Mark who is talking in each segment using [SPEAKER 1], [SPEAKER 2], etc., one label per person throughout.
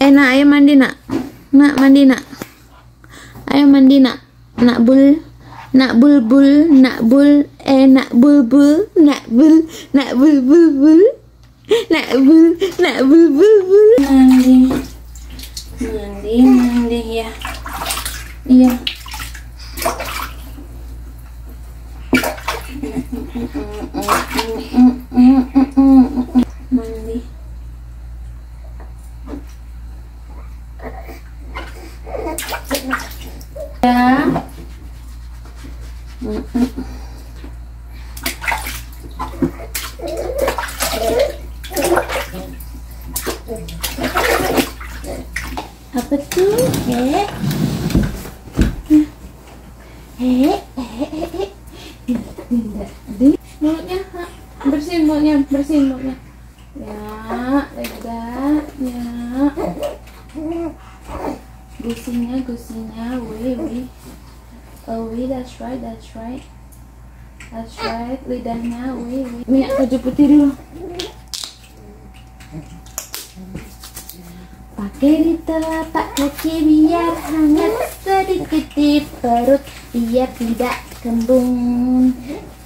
[SPEAKER 1] Nak, ayo mandi nak. Nak mandi nak. Ayo mandi nak. Nak bul. Nak bulbul, nak bul, nak bulbul, nak bul, nak bulbul, nak bul, nak bulbul. Mandi, mandi, mandi ya. Iya. Mandi. Ya. Apa tuh? Mulutnya, bersihin mulutnya, bersihin mulutnya. Ya, lega, ya. Gusinya, wih. Oh, wih, that's right. That's right, lidahnya, wih. Minyak baju putih dulu. Pakai di telapak kaki biar hangat, sedikit di perut biar tidak kembung.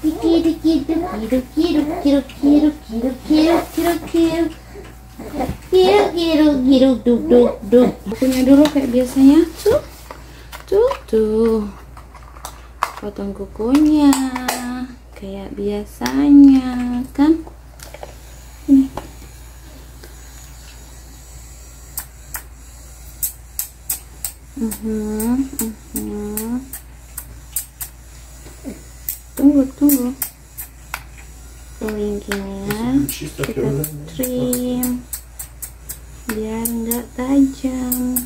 [SPEAKER 1] Diki duk. Punya dulu kayak biasanya. Tuh. Potong kukunya kayak biasanya kan. Nih. Tunggu. Kelingkingnya kita trim biar nggak tajam.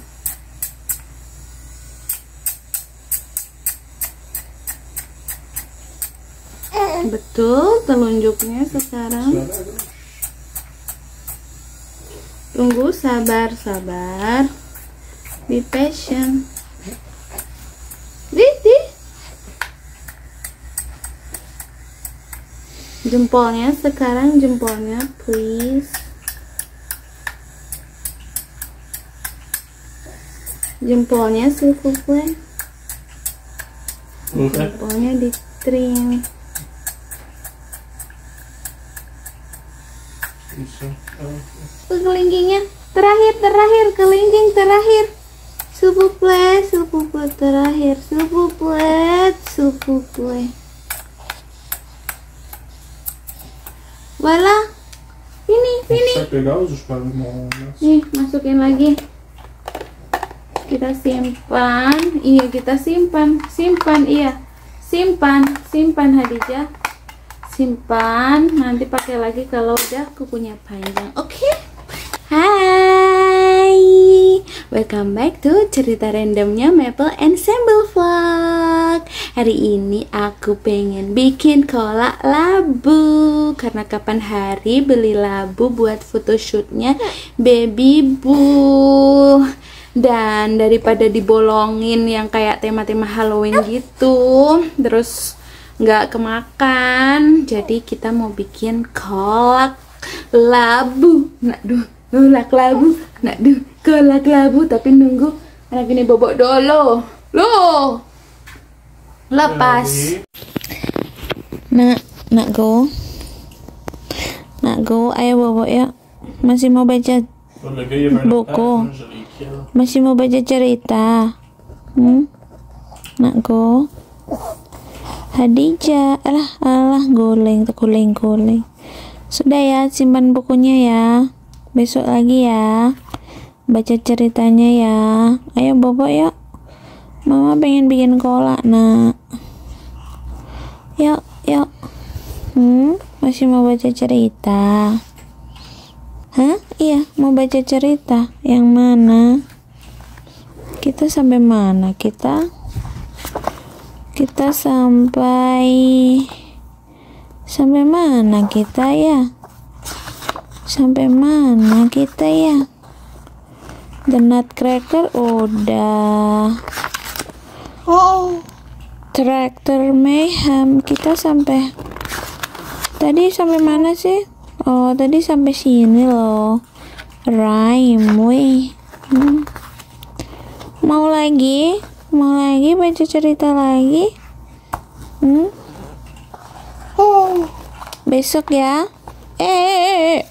[SPEAKER 1] Betul, telunjuknya sekarang. Tunggu, sabar. Be patient. Di. Jempolnya sekarang, please. Jempolnya silver. Jempolnya di trim. Kelingkingnya terakhir kelingking terakhir. Supuplet terakhir. Supuplet. Wala. Ini. Nih, masukin lagi. Kita simpan. Iya, kita simpan. Iya. Simpan Hadijah. Simpan, nanti pakai lagi kalau udah kukunya panjang. Oke? Hai, welcome back to cerita randomnya Maple Ensemble Vlog. Hari ini aku pengen bikin kolak labu, karena kapan hari beli labu buat photoshootnya baby boo. Dan daripada dibolongin yang kayak tema-tema Halloween gitu, terus nggak kemakan, jadi kita mau bikin kolak labu. Kolak labu, tapi nunggu anak ini bobok dulu. Loh, lepas. Nak go, ayo bobok ya. Masih mau baca buku, masih mau baca cerita. Nak go. Hadijah, alah guling. Sudah ya, simpan bukunya ya. Besok lagi ya, baca ceritanya ya. Ayo bobok yuk. Mama pengen bikin kolak nak. Yuk. Masih mau baca cerita? Hah? Iya, mau baca cerita. Yang mana? Kita sampai mana? Kita sampai mana kita ya? The Nutcracker udah. Tractor Mayhem kita sampai mana sih? Oh, tadi sampai sini loh. Rhyme, wih.
[SPEAKER 2] Mau lagi? Mau lagi baca cerita lagi? Besok ya.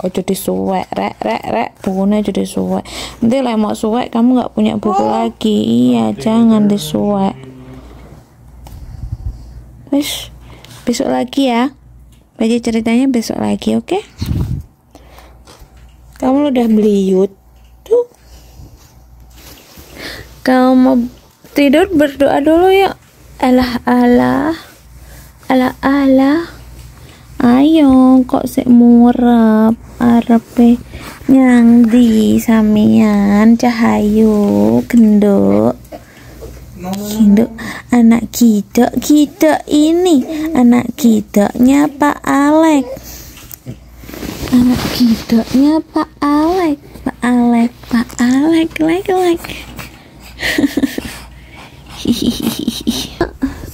[SPEAKER 2] Ojo disuwek, rek. Bukunya aja disuwek. Nanti lah mau suwek kamu nggak punya buku lagi. Iya, jangan disuwek. Wis, besok lagi ya. Baca ceritanya besok lagi, oke? Kamu udah beliut tuh. Kalau mau tidur berdoa dulu ya. Allah. Ayo kok sik murep arepe nyang di samian Cahayu genduk anak kita ini anak kitanya Pak Alek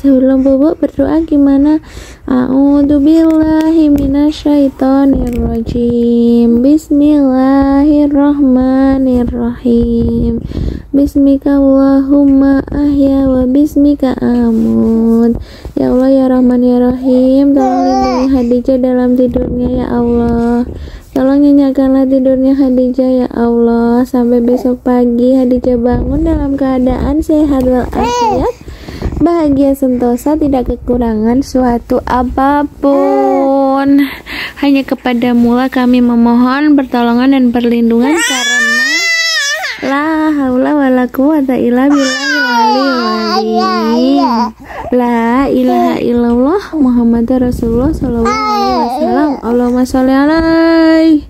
[SPEAKER 2] Sebelum bobo berdoa gimana? A'udzubillahi minasyaitonirrajim. Bismillahirrahmanirrahim. Bismika Allahumma ahya wa bismika amut. Ya Allah ya Rahman ya Rahim, tolong lindungi Hadijah dalam tidurnya ya Allah. Tolong nyenyakanlah tidurnya Hadijah ya Allah. Sampai besok pagi Hadijah bangun dalam keadaan sehat walafiat, bahagia sentosa, tidak kekurangan suatu apapun. Hanya kepadamu lah kami memohon pertolongan dan perlindungan, karena la haula wala quwata illa billahil aliyyil. La ilaha illallah Muhammadur Rasulullah sallallahu alaihi wasallam. Allahumma sholli alaihi.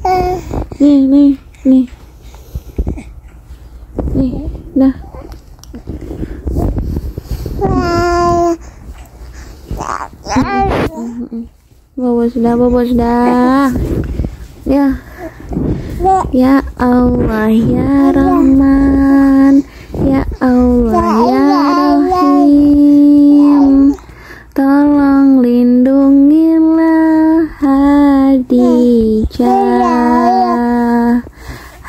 [SPEAKER 2] Nih. Dah. Bobo sudah. Ya Allah ya Rahman, ya Allah ya Rahim, tolong lindungilah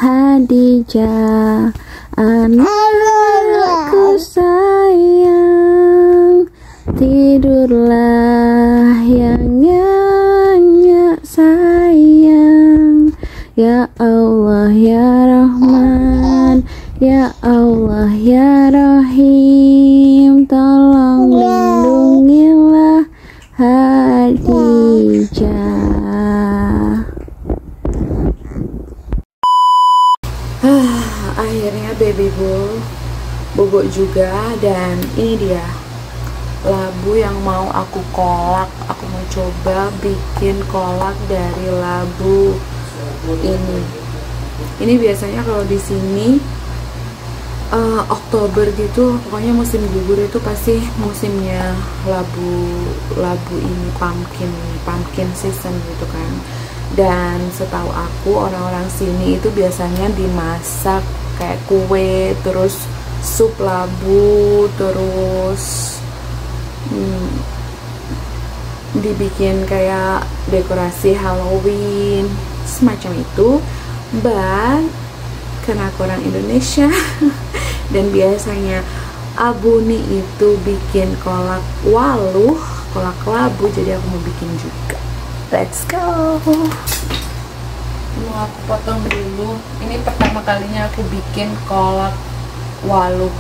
[SPEAKER 2] Hadijah anakku sayang. Tidurlah yang nyenyak sayang. Ya Allah ya Rahman, ya Allah ya Rahim, tolong lindungilah Hadijah.
[SPEAKER 1] Akhirnya baby bobo juga, dan ini dia labu yang mau aku kolak. Aku mau coba bikin kolak dari labu ini biasanya kalau di sini Oktober gitu, pokoknya musim gugur itu pasti musimnya labu ini, pumpkin season gitu kan. Dan setahu aku orang-orang sini itu biasanya dimasak kayak kue, terus sup labu, terus dibikin kayak dekorasi Halloween semacam itu. Karena aku orang Indonesia dan biasanya Abuni itu bikin kolak waluh, kolak labu, jadi aku mau bikin juga. Let's go. Mau aku potong dulu. Ini pertama kalinya aku bikin kolak waluh.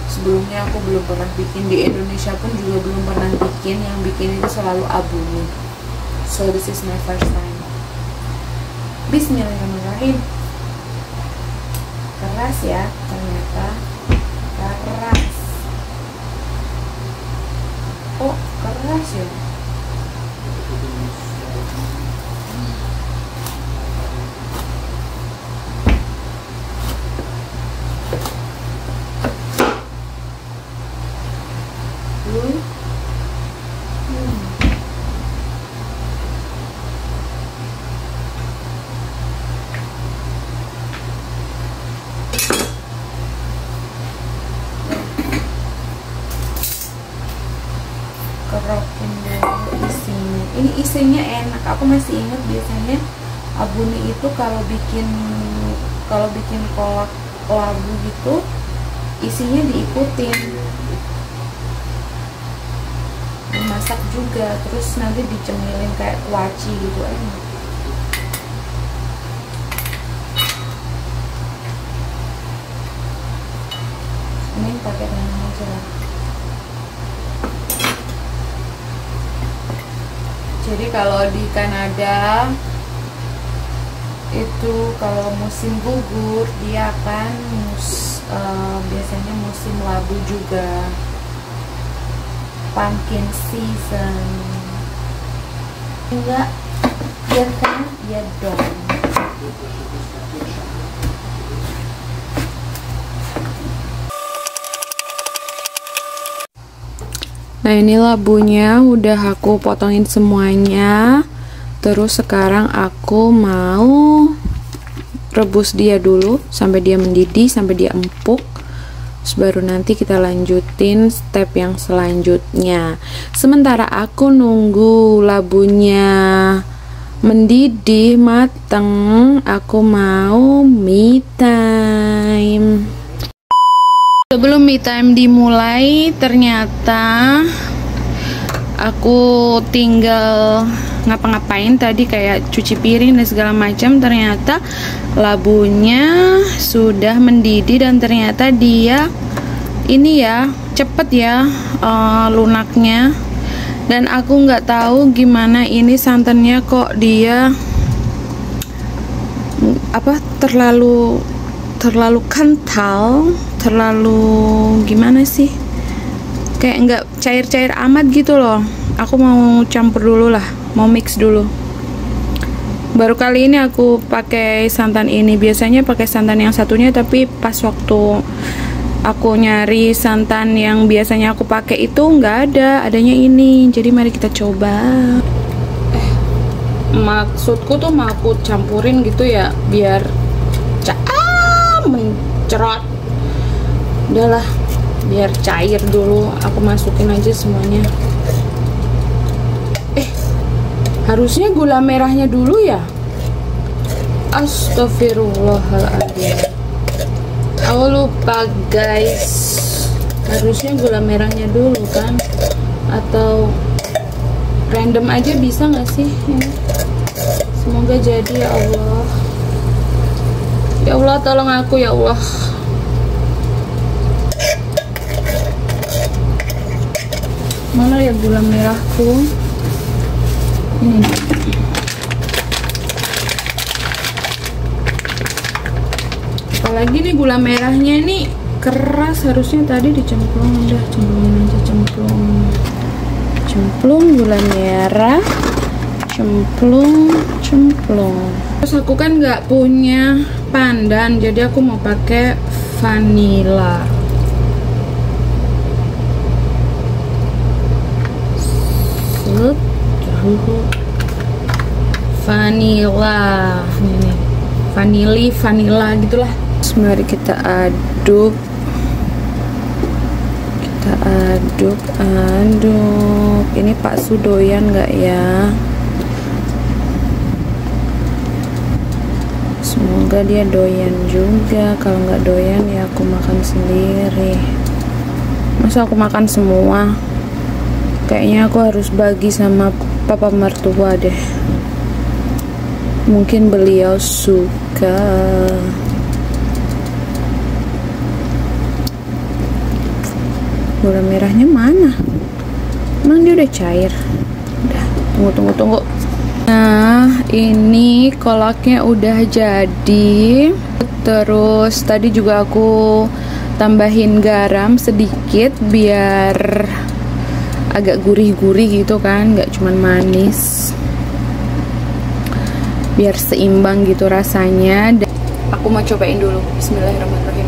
[SPEAKER 1] Sebelumnya aku belum pernah bikin, di Indonesia pun juga belum pernah bikin. Yang bikin itu selalu Abuni. So this is my first time. Bismillahirrahmanirrahim. Keras ya, ternyata keras. Oh, keras ya. Kerokin dulu isinya. Ini isinya enak. Aku masih ingat biasanya Abuni itu kalau bikin kolak labu gitu, isinya diikutin, dimasak juga, terus nanti dicemilin kayak kuaci gitu, enak. Ini pakai garam aja lah. Jadi kalau di Kanada itu kalau musim gugur dia akan biasanya musim labu juga, pumpkin season. Enggak, biarkan dia dong. Nah, ini labunya udah aku potongin semuanya. Terus sekarang aku mau rebus dia dulu sampai dia mendidih, sampai dia empuk. Terus baru nanti kita lanjutin step yang selanjutnya. Sementara aku nunggu labunya mendidih, mateng, aku mau me time. Sebelum me time dimulai, ternyata aku tinggal ngapa-ngapain tadi, kayak cuci piring dan segala macam. Ternyata labunya sudah mendidih dan ternyata dia ini ya cepet ya lunaknya. Dan aku nggak tahu gimana ini santannya kok dia terlalu kental, terlalu gimana sih, kayak nggak cair-cair amat gitu loh. Aku mau campur dulu lah, mau mix dulu. Baru kali ini aku pakai santan ini. Biasanya pakai santan yang satunya, tapi pas waktu aku nyari santan yang biasanya aku pakai itu nggak ada, adanya ini. Jadi mari kita coba. Maksudku tuh mau aku campurin gitu ya, biar mencerot. Udahlah, biar cair dulu. Aku masukin aja semuanya. Harusnya gula merahnya dulu ya. Astagfirullahaladzim, aku lupa guys. Harusnya gula merahnya dulu kan, atau random aja bisa nggak sih ini? Semoga jadi ya Allah. Ya Allah, tolong aku ya Allah. Mana ya gula merahku? Ini. Apalagi nih gula merahnya nih keras, harusnya tadi dicemplung. Udah cemplungin aja, cemplung gula merah, cemplung. Terus aku kan nggak punya pandan, jadi aku mau pakai vanilla. Vanilla ini, vanilla gitulah. Terus mari kita aduk, ini Pak Su doyan nggak ya? Semoga dia doyan juga. Kalau nggak doyan ya aku makan sendiri. Masa aku makan semua? Kayaknya aku harus bagi sama papa mertua deh. Mungkin beliau suka. Gula merahnya mana? Emang dia udah cair? Udah, tunggu. Nah, ini kolaknya udah jadi. Terus tadi juga aku tambahin garam sedikit biar agak gurih-gurih gitu kan, nggak cuman manis, biar seimbang gitu rasanya. Dan aku mau cobain dulu. Bismillahirrahmanirrahim.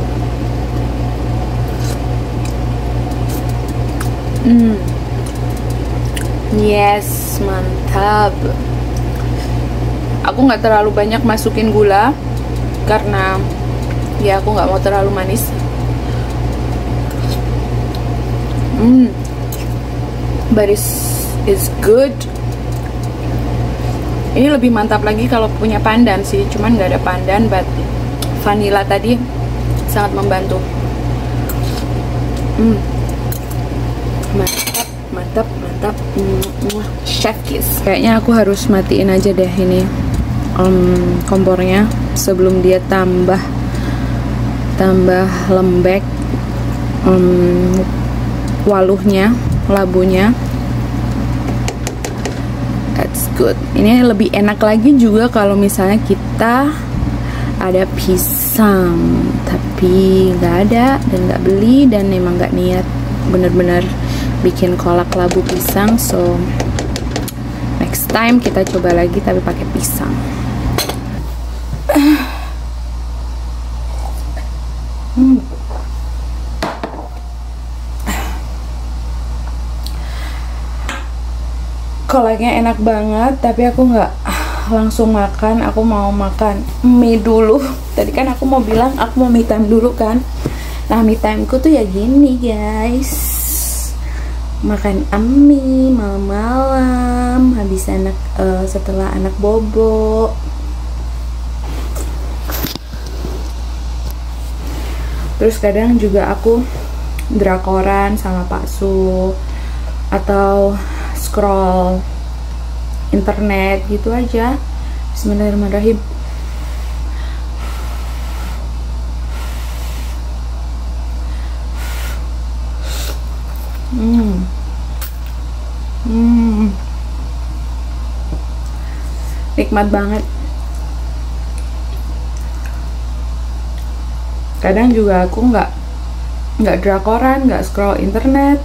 [SPEAKER 1] Yes, mantap. Aku nggak terlalu banyak masukin gula karena ya aku nggak mau terlalu manis. But it's good. Ini lebih mantap lagi kalau punya pandan sih, cuman nggak ada pandan. But vanilla tadi sangat membantu. Mantap, mantap, mantap. Chef kiss. Kayaknya aku harus matiin aja deh ini kompornya sebelum dia tambah lembek waluhnya, labunya. That's good. Ini lebih enak lagi juga kalau misalnya kita ada pisang, tapi nggak ada dan nggak beli dan emang nggak niat bener-bener bikin kolak labu pisang. So next time kita coba lagi tapi pakai pisang. Kolaknya enak banget, tapi aku nggak langsung makan. Aku mau makan mie dulu. Tadi kan aku mau bilang aku mau me time dulu kan. Nah, me timeku tuh ya gini guys, makan mie malam-malam habis setelah anak bobo. Terus kadang juga aku drakoran sama Pak Su atau scroll internet gitu aja. Bismillahirrahmanirrahim. Nikmat banget. Kadang juga aku nggak drakoran, nggak scroll internet,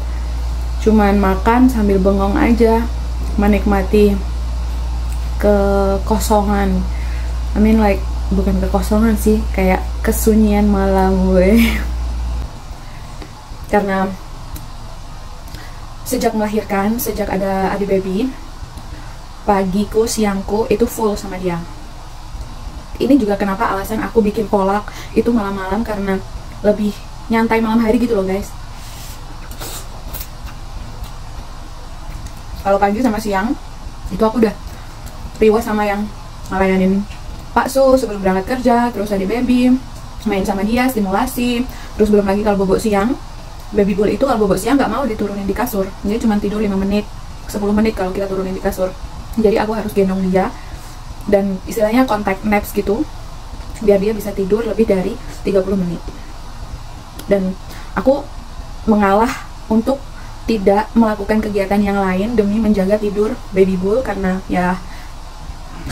[SPEAKER 1] cuman makan sambil bengong aja, menikmati kekosongan. I mean like bukan kekosongan sih, kayak kesunyian malam gue. Karena sejak melahirkan, sejak ada adik baby, pagiku, siangku itu full sama dia. Ini juga kenapa alasan aku bikin kolak itu malam-malam, karena lebih nyantai malam hari gitu loh guys. Kalau pagi sama siang itu aku udah riwah sama yang ngelayanin Pak Su sebelum berangkat kerja, terus adik baby, main sama dia, stimulasi. Terus belum lagi kalau bobok siang, baby bull itu kalau bobok siang nggak mau diturunin di kasur, jadi cuma tidur 5 menit 10 menit kalau kita turunin di kasur. Jadi aku harus gendong dia dan istilahnya contact naps gitu, biar dia bisa tidur lebih dari 30 menit. Dan aku mengalah untuk tidak melakukan kegiatan yang lain demi menjaga tidur baby bull, karena ya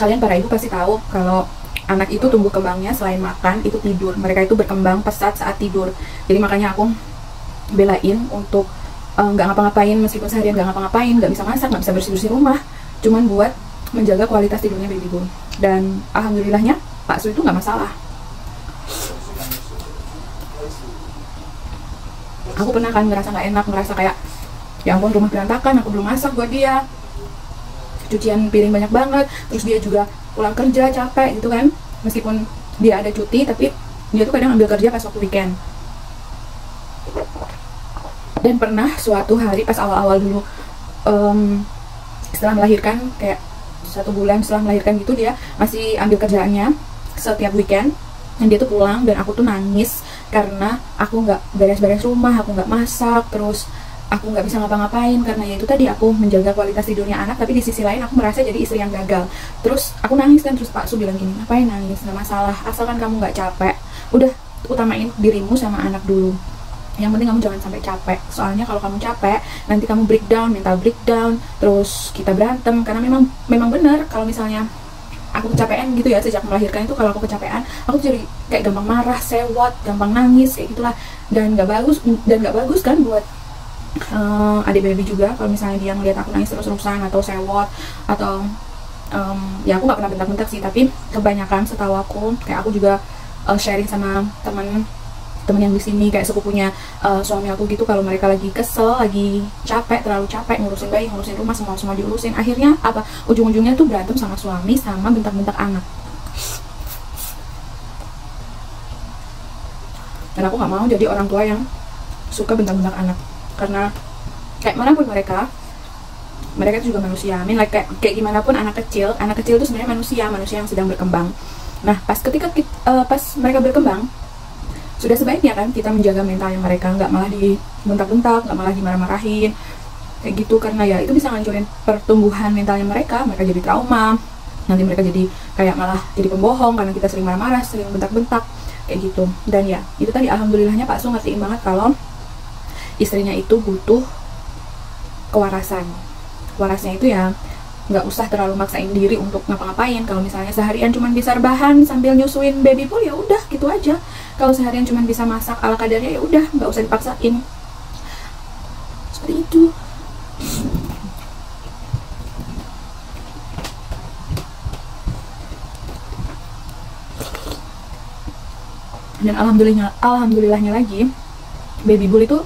[SPEAKER 1] kalian para ibu pasti tahu kalau anak itu tumbuh kembangnya selain makan itu tidur. Mereka itu berkembang pesat saat tidur. Jadi makanya aku belain untuk nggak ngapa-ngapain, meskipun seharian nggak ngapa-ngapain, nggak bisa masak, nggak bisa bersih-bersih rumah, cuman buat menjaga kualitas tidurnya baby bull. Dan alhamdulillahnya Pak Su itu nggak masalah. Aku pernah kan ngerasa nggak enak, ngerasa kayak ya ampun rumah berantakan, aku belum masak buat dia, cucian piring banyak banget, terus dia juga pulang kerja capek gitu kan, meskipun dia ada cuti tapi dia tuh kadang ambil kerja pas waktu weekend. Dan pernah suatu hari pas awal-awal dulu setelah melahirkan, kayak 1 bulan setelah melahirkan gitu, dia masih ambil kerjaannya setiap weekend, dan dia tuh pulang dan aku tuh nangis karena aku nggak beres-beres rumah, aku nggak masak, terus aku nggak bisa ngapa-ngapain karena ya itu tadi aku menjaga kualitas tidurnya anak, tapi di sisi lain aku merasa jadi istri yang gagal. Terus aku nangis kan, terus Pak Su bilang gini, ngapain nangis, nggak masalah asalkan kamu nggak capek, udah utamain dirimu sama anak dulu, yang penting kamu jangan sampai capek. Soalnya kalau kamu capek nanti kamu breakdown, mental breakdown, terus kita berantem. Karena memang benar kalau misalnya aku kecapean gitu ya, sejak melahirkan itu kalau aku kecapean aku jadi kayak gampang marah, sewot, gampang nangis kayak gitulah, dan nggak bagus kan buat adik baby juga. Kalau misalnya dia ngeliat aku nangis terus-terusan atau sewot atau ya aku nggak pernah bentak-bentak sih, tapi kebanyakan setahu aku, kayak aku juga sharing sama temen yang di sini kayak sepupunya suami aku gitu, kalau mereka lagi kesel, lagi capek, terlalu capek ngurusin bayi, ngurusin rumah, semua diurusin, akhirnya apa ujung-ujungnya tuh berantem sama suami, sama bentak-bentak anak. Dan aku nggak mau jadi orang tua yang suka bentak-bentak anak, karena kayak manapun mereka itu juga manusia. I mean like kayak gimana pun anak kecil itu sebenarnya manusia yang sedang berkembang. Nah pas mereka berkembang,
[SPEAKER 3] sudah sebaiknya kan kita menjaga mentalnya mereka, nggak malah dibentak-bentak, nggak malah dimarah-marahin kayak gitu, karena ya itu bisa ngancurin pertumbuhan mentalnya mereka jadi trauma, nanti mereka jadi kayak malah jadi pembohong karena kita sering marah-marah, sering bentak-bentak kayak gitu. Dan ya itu tadi, alhamdulillahnya Pak Su ngertiin banget kalau istrinya itu butuh kewarasan. Warasnya itu ya nggak usah terlalu maksain diri untuk ngapa-ngapain. Kalau misalnya seharian cuman bisa rebahan sambil nyusuin baby pool, ya udah gitu aja. Kalau seharian cuman bisa masak ala kadarnya, ya udah nggak usah dipaksain. Seperti itu. Dan alhamdulillahnya lagi, baby bull itu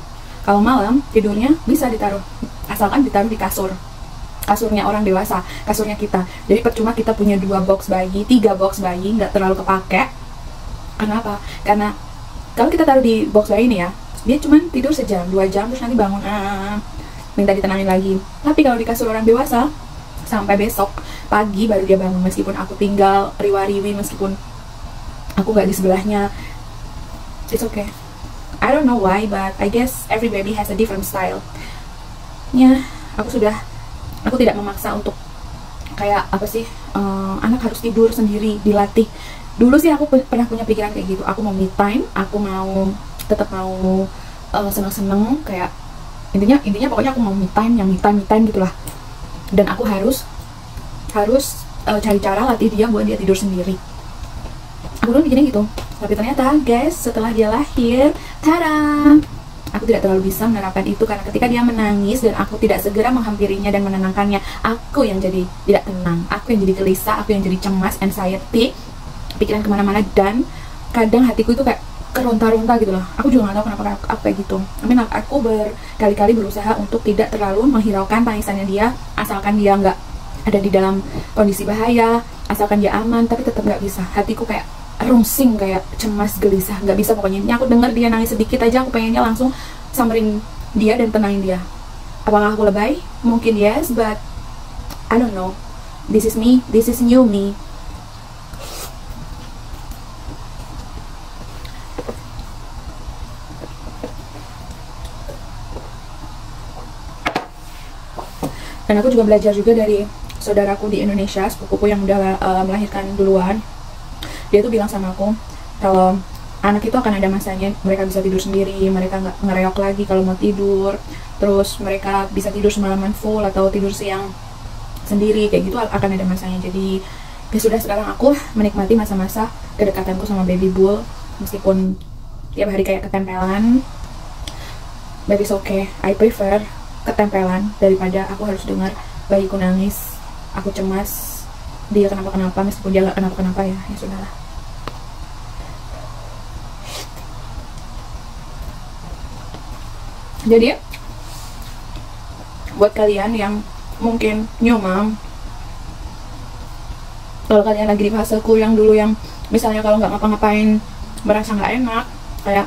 [SPEAKER 3] kalau malam tidurnya bisa ditaruh, asalkan ditaruh di kasurnya orang dewasa, kasurnya kita. Jadi percuma kita punya 2 box bayi, 3 box bayi, nggak terlalu kepake. Kenapa? Karena kalau kita taruh di box bayi ini ya, dia cuma tidur sejam, 2 jam, terus nanti bangun minta ditenangin lagi. Tapi kalau di kasur orang dewasa, sampai besok pagi baru dia bangun, meskipun aku tinggal riwa-riwi, meskipun aku nggak di sebelahnya, it's okay. I don't know why, but I guess every baby has a different style. Ya, aku tidak memaksa untuk kayak apa sih, anak harus tidur sendiri, dilatih. Dulu sih aku pernah punya pikiran kayak gitu, aku mau me time, aku mau tetap mau seneng-seneng, kayak intinya pokoknya aku mau me time, yang me time gitulah. Dan aku harus cari cara latih dia buat dia tidur sendiri. Aku dulu mikirnya gitu, tapi ternyata guys, setelah dia lahir, tada, aku tidak terlalu bisa menerapkan itu, karena ketika dia menangis dan aku tidak segera menghampirinya dan menenangkannya, aku yang jadi tidak tenang, aku yang jadi gelisah, aku yang jadi cemas, anxiety, pikiran kemana-mana, dan kadang hatiku itu kayak keronta-ronta gitu loh. Aku juga gak tahu kenapa aku kayak gitu. Aku berkali-kali berusaha untuk tidak terlalu menghiraukan tangisannya dia, asalkan dia nggak ada di dalam kondisi bahaya, asalkan dia aman, tapi tetap nggak bisa. Hatiku kayak rungsing, kayak cemas, gelisah, nggak bisa pokoknya. Ini aku dengar dia nangis sedikit aja, aku pengennya langsung samperin dia dan tenangin dia. Apakah aku lebay? Mungkin yes, but I don't know. This is me, this is new me. Dan aku juga belajar juga dari saudaraku di Indonesia, sepupuku yang udah melahirkan duluan. Dia tuh bilang sama aku kalau anak itu akan ada masanya mereka bisa tidur sendiri, mereka nggak ngereok lagi kalau mau tidur, terus mereka bisa tidur semalaman full atau tidur siang sendiri, kayak gitu akan ada masanya. Jadi ya sudah, sekarang aku menikmati masa-masa kedekatanku sama baby bull, meskipun tiap hari kayak ketempelan, but it's okay. I prefer ketempelan daripada aku harus dengar bayiku nangis, aku cemas dia kenapa-kenapa, meskipun dia gak kenapa-kenapa, ya sudahlah. Jadi buat kalian yang mungkin new mom, kalau kalian lagi di faseku yang dulu, yang misalnya kalau nggak ngapa-ngapain merasa nggak enak, kayak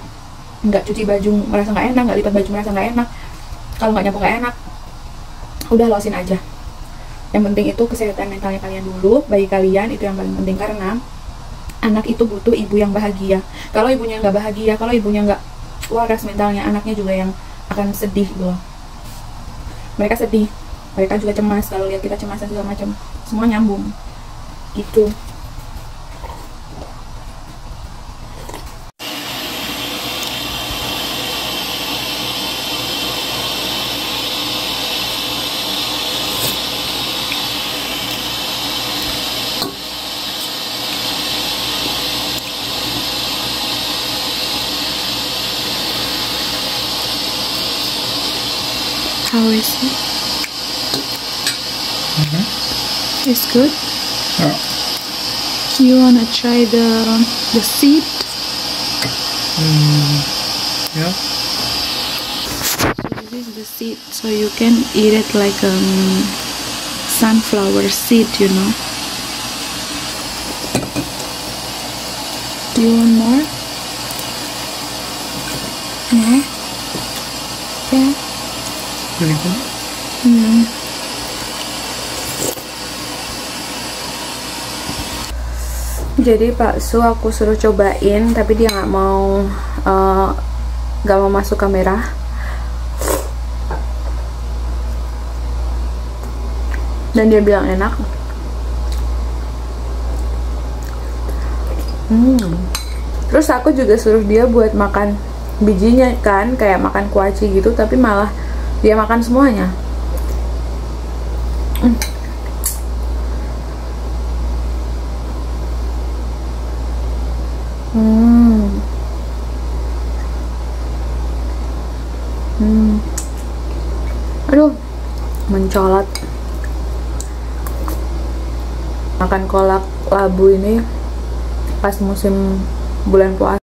[SPEAKER 3] nggak cuci baju merasa nggak enak, nggak lipat baju merasa nggak enak, kalau nggak nyapu nggak enak, udah losin aja. Yang penting itu kesehatan mentalnya kalian dulu, bagi kalian itu yang paling penting, karena anak itu butuh ibu yang bahagia. Kalau ibunya nggak bahagia, kalau ibunya nggak waras mentalnya, anaknya juga yang akan sedih gitu. Mereka sedih, mereka juga cemas kalau lihat kita cemas dan segala macam, semua nyambung gitu.
[SPEAKER 1] How is it? It's good.
[SPEAKER 4] Yeah.
[SPEAKER 1] You wanna try the seed?
[SPEAKER 4] Yeah.
[SPEAKER 1] So this is the seed, so you can eat it like sunflower seed, you know. Do you want more? No? Yeah.
[SPEAKER 4] Very good.
[SPEAKER 1] Jadi Pak Su aku suruh cobain, tapi dia nggak mau masuk kamera. Dan dia bilang enak. Terus aku juga suruh dia buat makan bijinya kan, kayak makan kuaci gitu, tapi malah dia makan semuanya. Aduh, mencolot. Makan kolak labu ini pas musim bulan puasa.